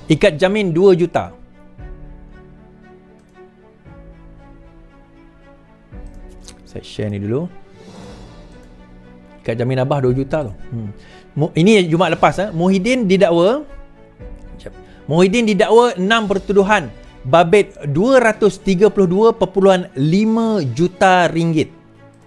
Ikat jamin 2 juta. Saya share ni dulu. Ikat jamin Abah 2 juta tu. Ini Jumaat lepas. Muhyiddin didakwa 6 pertuduhan babit 232.5 juta ringgit.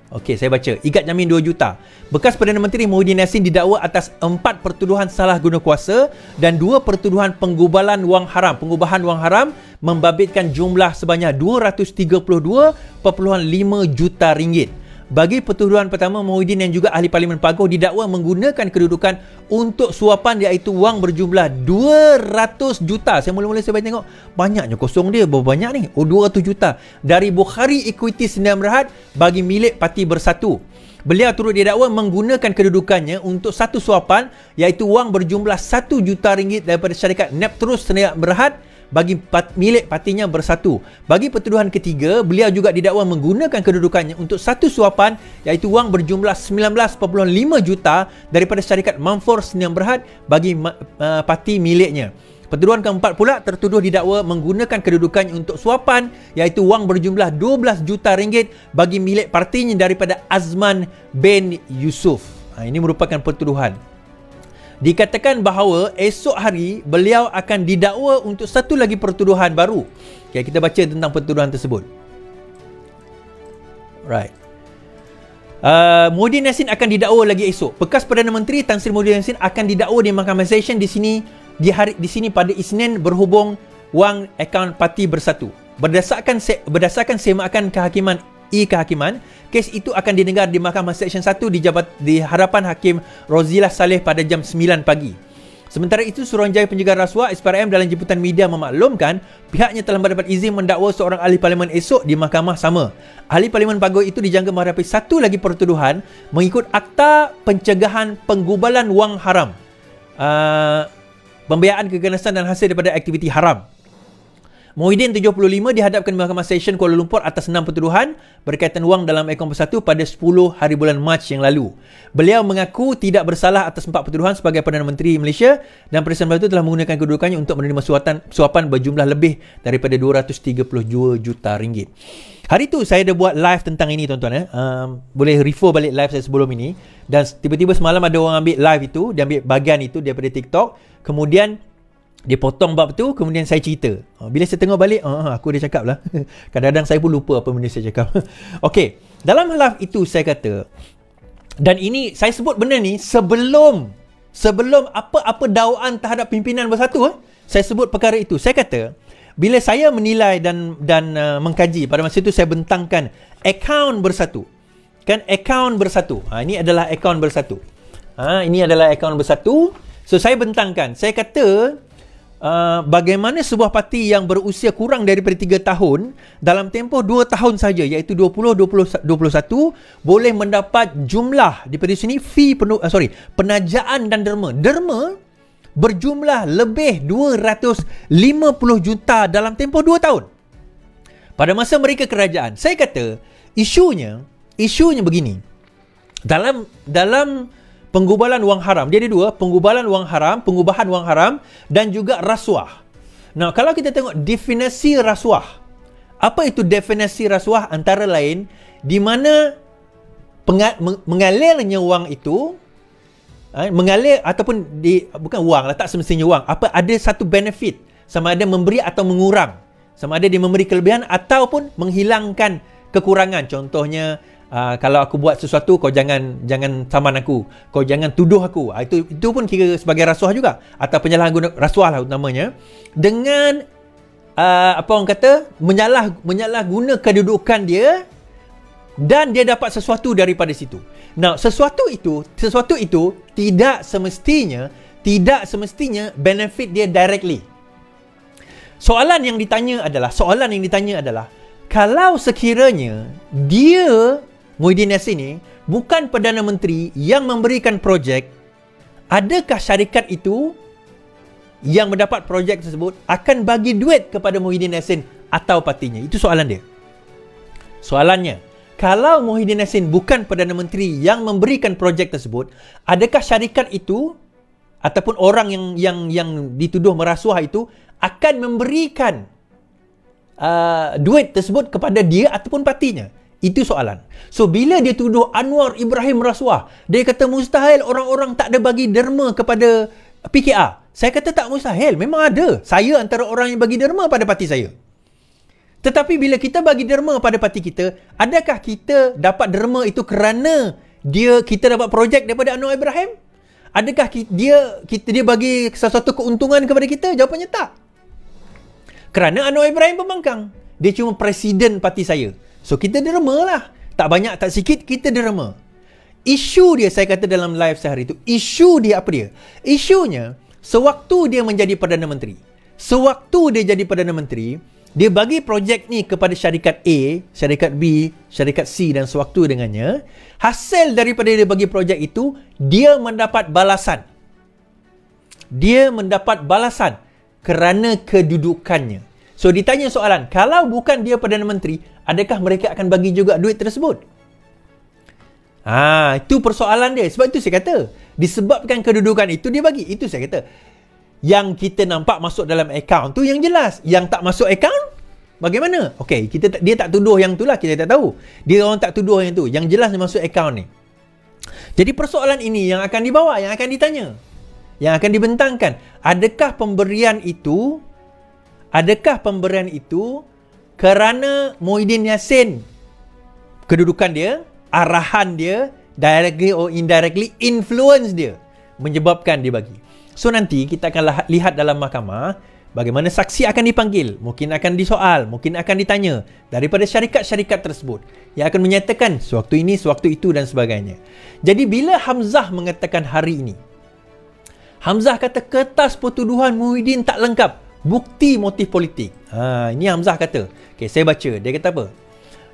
Okey, saya baca. Ikat jamin 2 juta. Bekas Perdana Menteri Muhyiddin Yassin didakwa atas 4 pertuduhan salah guna kuasa dan 2 pertuduhan penggubalan wang haram. Pengubahan wang haram membabitkan jumlah sebanyak 232.5 juta ringgit. Bagi pertuduhan pertama, Muhyiddin yang juga ahli Parlimen Paguh didakwa menggunakan kedudukan untuk suapan iaitu wang berjumlah 200 juta. Saya mula-mula saya tengok banyaknya kosong dia, berapa banyak ni? 200 juta dari Bukhari Equity Sdn Bhd bagi milik Parti Bersatu. Beliau turut didakwa menggunakan kedudukannya untuk satu suapan iaitu wang berjumlah 1 juta ringgit daripada syarikat Neptrus Sdn Bhd bagi milik partinya Bersatu. Bagi pertuduhan ketiga, beliau juga didakwa menggunakan kedudukannya untuk satu suapan iaitu wang berjumlah 19.5 juta daripada syarikat Mamfor Sdn Bhd bagi parti miliknya. Pertuduhan keempat pula, tertuduh didakwa menggunakan kedudukannya untuk suapan iaitu wang berjumlah 12 juta ringgit bagi milik partinya daripada Azman bin Yusuf. Ini merupakan pertuduhan. Dikatakan bahawa esok hari beliau akan didakwa untuk satu lagi pertuduhan baru. Okay, kita baca tentang pertuduhan tersebut. Right. Muhyiddin Yassin akan didakwa lagi esok. Bekas Perdana Menteri Tan Sri Muhyiddin Yassin akan didakwa di Mahkamah Session di sini pada Isnin berhubung wang akaun Parti Bersatu. Berdasarkan semakan kehakiman kehakiman, kes itu akan didengar di Mahkamah Seksyen 1 di hadapan Hakim Rozilah Saleh pada jam 9 pagi. Sementara itu, Suruhanjaya Pencegahan Rasuah SPRM dalam jemputan media memaklumkan pihaknya telah mendapat izin mendakwa seorang ahli parlimen esok di mahkamah sama. Ahli parlimen Paguh itu dijangka menghadapi satu lagi pertuduhan mengikut Akta Pencegahan Penggubalan Wang Haram, pembiayaan keganasan dan hasil daripada aktiviti haram. Muhyiddin 75 dihadapkan di Mahkamah Session Kuala Lumpur atas 6 pertuduhan berkaitan wang dalam akaun Bersatu pada 10 hari bulan Mac yang lalu. Beliau mengaku tidak bersalah atas 4 pertuduhan sebagai Perdana Menteri Malaysia dan Presiden Bersatu telah menggunakan kedudukannya untuk menerima suapan berjumlah lebih daripada 232 juta ringgit. Hari tu saya ada buat live tentang ini, tuan-tuan. Boleh refer balik live saya sebelum ini. Dan tiba-tiba semalam ada orang ambil live itu, dia ambil bahagian itu daripada TikTok. Kemudian dia potong bab tu, kemudian saya cerita. Bila saya tengok balik, aku dah cakap lah. Kadang-kadang saya pun lupa apa benda saya cakap. Okey, dalam live itu saya kata, dan ini saya sebut benda ni sebelum apa-apa dakwaan terhadap pimpinan Bersatu. Saya sebut perkara itu. Saya kata, bila saya menilai dan mengkaji, pada masa itu saya bentangkan akaun Bersatu. Kan akaun Bersatu. Ini adalah akaun Bersatu. Ini adalah akaun Bersatu. So saya bentangkan. Saya kata, bagaimana sebuah parti yang berusia kurang daripada 3 tahun dalam tempoh 2 tahun saja, iaitu 2021 boleh mendapat jumlah daripada sini penajaan dan derma berjumlah lebih 250 juta dalam tempoh 2 tahun pada masa mereka kerajaan. Saya kata isunya begini. Dalam penggubalan wang haram, dia ada dua, pengubahan wang haram dan juga rasuah. Nah, kalau kita tengok definisi rasuah, apa itu definisi rasuah? Antara lain di mana mengalirnya wang itu, mengalir ataupun bukan wang lah, tak semestinya wang, ada satu benefit, sama ada memberi atau mengurang, sama ada dia memberi kelebihan ataupun menghilangkan kekurangan. Contohnya, kalau aku buat sesuatu, kau jangan saman aku, kau jangan tuduh aku. Itu pun kira sebagai rasuah juga, atau penyalahguna rasuah lah namanya. Dengan apa orang kata, menyalahguna kedudukan dia dan dia dapat sesuatu daripada situ. Nah, sesuatu itu tidak semestinya benefit dia directly. Soalan yang ditanya adalah kalau sekiranya dia Muhyiddin Yassin ni bukan Perdana Menteri yang memberikan projek, adakah syarikat itu yang mendapat projek tersebut akan bagi duit kepada Muhyiddin Yassin atau partinya? Itu soalan dia. Soalannya, kalau Muhyiddin Yassin bukan Perdana Menteri yang memberikan projek tersebut, adakah syarikat itu ataupun orang yang dituduh merasuah itu akan memberikan duit tersebut kepada dia ataupun partinya. Itu soalan. So bila dia tuduh Anwar Ibrahim merasuah, dia kata mustahil orang-orang tak ada bagi derma kepada PKR. Saya kata tak mustahil, memang ada. Saya antara orang yang bagi derma pada parti saya. Tetapi bila kita bagi derma pada parti kita, adakah kita dapat derma itu kerana kita dapat projek daripada Anwar Ibrahim? Adakah dia bagi sesuatu keuntungan kepada kita? Jawapannya tak. Kerana Anwar Ibrahim pembangkang. Dia cuma presiden parti saya. So kita derma lah. Tak banyak tak sikit kita derma. Isu dia, saya kata dalam live sehari itu, isu dia apa dia? Isunya, sewaktu dia menjadi Perdana Menteri, sewaktu dia jadi Perdana Menteri, dia bagi projek ni kepada syarikat A, syarikat B, syarikat C dan sewaktu dengannya. Hasil daripada dia bagi projek itu, dia mendapat balasan. Dia mendapat balasan kerana kedudukannya. So ditanya soalan, kalau bukan dia Perdana Menteri, adakah mereka akan bagi juga duit tersebut? Itu persoalan dia. Sebab itu saya kata, disebabkan kedudukan itu dia bagi. Itu saya kata. Yang kita nampak masuk dalam akaun tu yang jelas. Yang tak masuk akaun, bagaimana? Okey, dia tak tuduh yang tu lah, kita tak tahu. Dia orang tak tuduh yang tu. Yang jelas dia masuk akaun ni. Jadi persoalan ini yang akan dibawa, yang akan ditanya, yang akan dibentangkan. Adakah pemberian itu kerana Muhyiddin Yassin, kedudukan dia, arahan dia, directly or indirectly influence dia, menyebabkan dia bagi. So nanti kita akan lihat dalam mahkamah bagaimana saksi akan dipanggil, mungkin akan disoal, mungkin akan ditanya daripada syarikat-syarikat tersebut yang akan menyatakan sewaktu ini, sewaktu itu dan sebagainya. Jadi bila Hamzah mengatakan hari ini, Hamzah kata kertas pertuduhan Muhyiddin tak lengkap, bukti motif politik. Ini Hamzah kata. Okay, saya baca. Dia kata apa?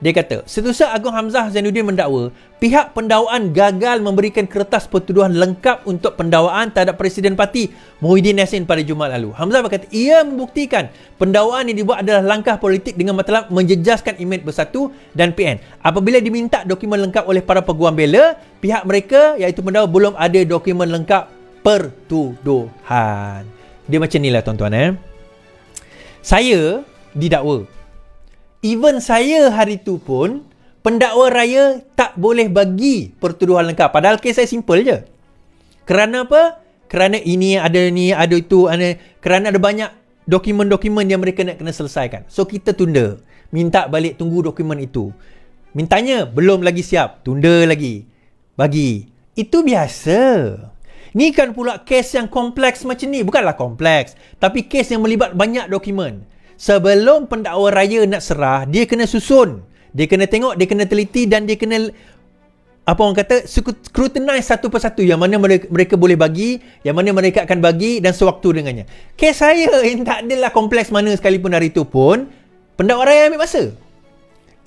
Dia kata, Setiausaha Agong Hamzah Zainuddin mendakwa pihak pendakwaan gagal memberikan kertas pertuduhan lengkap untuk pendakwaan terhadap Presiden Parti Muhyiddin Yassin pada Jumaat lalu. Hamzah berkata, ia membuktikan pendakwaan yang dibuat adalah langkah politik dengan matlab menjejaskan imej Bersatu dan PN. Apabila diminta dokumen lengkap oleh para peguam bela, pihak mereka iaitu pendakwa belum ada dokumen lengkap pertuduhan. Dia macam ni lah tuan-tuan. Saya didakwa. Even saya hari tu pun, pendakwa raya tak boleh bagi pertuduhan lengkap. Padahal kes saya simple je. Kerana apa? Kerana ini ada ni, ada itu, kerana ada banyak dokumen-dokumen yang mereka nak kena selesaikan. So kita tunda. Minta balik tunggu dokumen itu. Mintanya belum lagi siap. Tunda lagi. Bagi. Itu biasa. Ni kan pula kes yang kompleks macam ni. Bukanlah kompleks. Tapi kes yang melibat banyak dokumen. Sebelum pendakwa raya nak serah, dia kena susun. Dia kena tengok, dia kena teliti dan dia kena, apa orang kata, scrutinize satu persatu yang mana mereka boleh bagi, yang mana mereka akan bagi dan sewaktu dengannya. Kes saya yang tak adalah kompleks mana sekalipun hari itu pun, pendakwa raya ambil masa.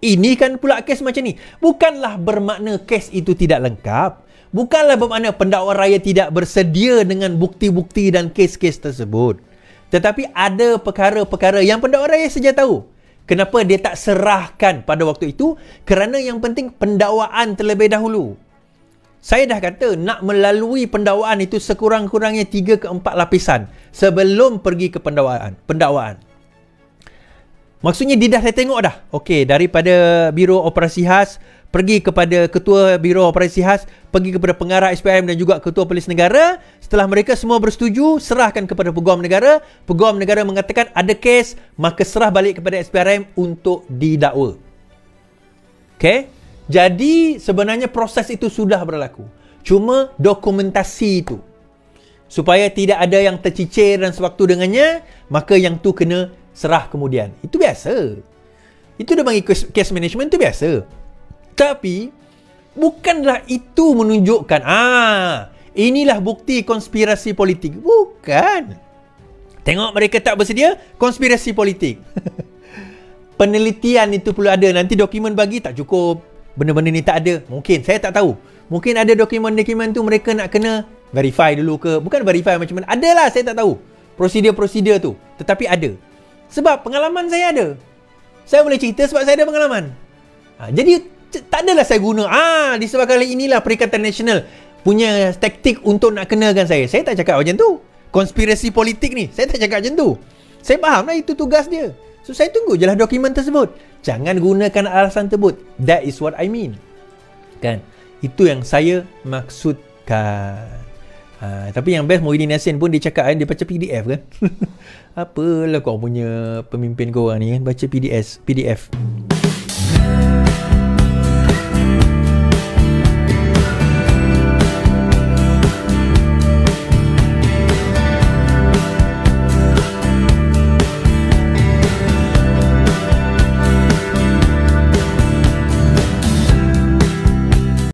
Ini kan pula kes macam ni. Bukanlah bermakna kes itu tidak lengkap. Bukanlah bermakna pendakwa raya tidak bersedia dengan bukti-bukti dan kes-kes tersebut. Tetapi ada perkara-perkara yang pendakwa raya saja tahu. Kenapa dia tak serahkan pada waktu itu? Kerana yang penting pendakwaan terlebih dahulu. Saya dah kata nak melalui pendakwaan itu sekurang-kurangnya 3 ke 4 lapisan sebelum pergi ke pendakwaan. Maksudnya dia dah saya tengok dah. Okey, daripada Biro Operasi Khas pergi kepada Ketua Biro Operasi Khas, pergi kepada Pengarah SPM dan juga Ketua Polis Negara. Setelah mereka semua bersetuju, serahkan kepada Peguam Negara. Peguam Negara mengatakan ada kes, maka serah balik kepada SPRM untuk didakwa. Okey? Jadi sebenarnya proses itu sudah berlaku. Cuma dokumentasi itu, supaya tidak ada yang tercicir dan sewaktu dengannya, maka yang tu kena serah kemudian. Itu biasa. Itu dia panggil case management, itu biasa. Tapi bukanlah itu menunjukkan inilah bukti konspirasi politik. Bukan. Tengok mereka tak bersedia, konspirasi politik. Penelitian itu perlu ada. Nanti dokumen bagi tak cukup. Benda-benda ni tak ada. Mungkin, saya tak tahu. Mungkin ada dokumen-dokumen tu mereka nak kena verify dulu ke. Bukan verify macam mana. Adalah, saya tak tahu. Prosedur-prosedur tu. Tetapi ada. Sebab pengalaman saya ada. Saya boleh cerita sebab saya ada pengalaman. Jadi tak adalah saya guna disebabkan inilah Perikatan Nasional punya taktik untuk nak kenalkan saya tak cakap macam tu. Konspirasi politik ni, saya tak cakap macam tu. Saya faham lah itu tugas dia. So saya tunggu je lah dokumen tersebut. Jangan gunakan alasan tersebut. That is what I mean. Kan? Itu yang saya maksudkan. Tapi yang best Muhyiddin Yassin pun dia cakap kan, dia baca PDF kan. Apalah kau punya pemimpin kau orang ni kan, baca PDF.